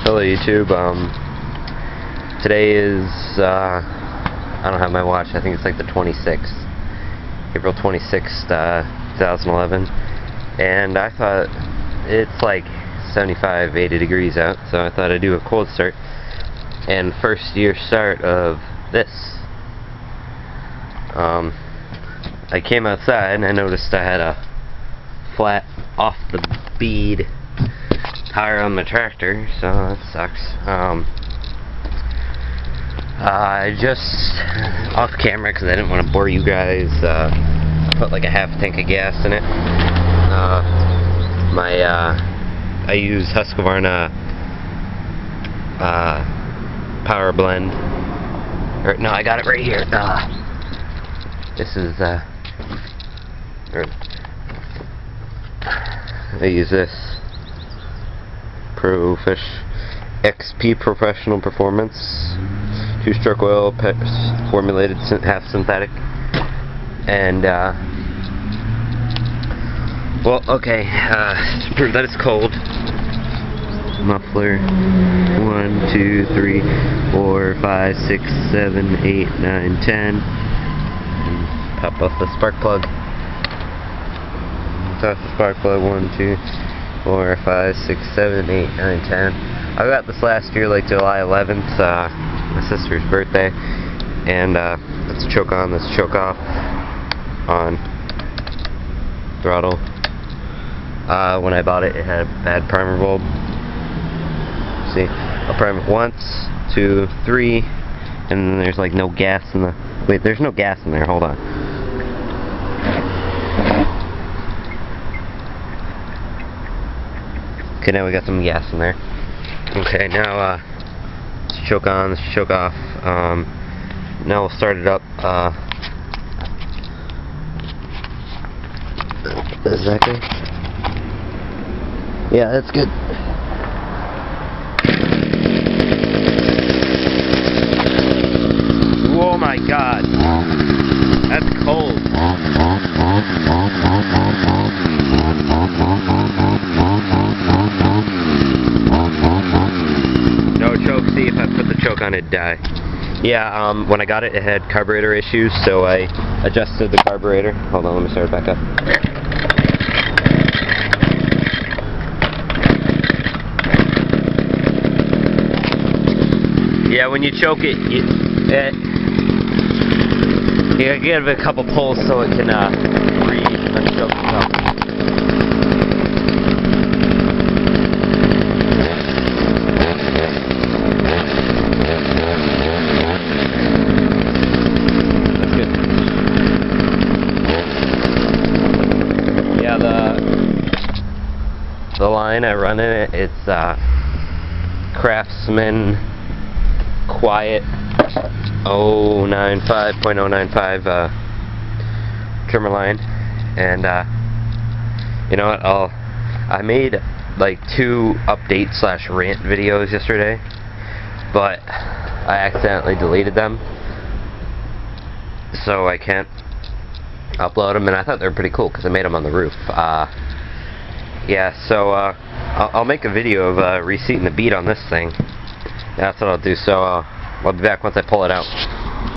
Hello YouTube. Today is I don't have my watch. I think it's like the 26th, April 26th, 2011, and I thought it's like 75, 80 degrees out, so I thought I'd do a cold start and first year start of this. I came outside and I noticed I had a flat off the bead tire on the tractor, so that sucks. I just off camera because I didn't want to bore you guys. Put like a half tank of gas in it. I use Husqvarna Power Blend. Or no, I got it right here. This is I use this ProFish XP Professional Performance 2-stroke oil formulated half synthetic, and well, okay, to prove that it's cold, muffler 1, 2, 3, 4, 5, 6, 7, 8, 9, 10, and pop off the spark plug. Off the spark plug. 1, 2, 4, 5, 6, 7, 8, 9, 10. I got this last year, like July 11th, my sister's birthday, and let's choke on, let's choke off on throttle. When I bought it, it had a bad primer bulb. See, I'll prime it once, 2, 3, and then there's like no gas in the. Wait, there's no gas in there. Hold on. Okay, now we got some gas in there. Okay, now let's choke on, let's choke off. Now we'll start it up. Is that good? Yeah, that's good. Oh my god, that's cold. No choke. See, if I put the choke on, it'd die. Yeah, when I got it, it had carburetor issues, so I adjusted the carburetor. Hold on, let me start it back up. Yeah, when you choke it, you give it a couple pulls so it can breathe and choke itself. That's good. Yeah, the line I run in it, it's Craftsman Quiet 0.095 trimmer line, and you know what, I made like 2 update / rant videos yesterday, but I accidentally deleted them, so I can't upload them, and I thought they were pretty cool because I made them on the roof. Yeah, so I'll make a video of reseating the bead on this thing. That's what I'll do, so I'll be back once I pull it out.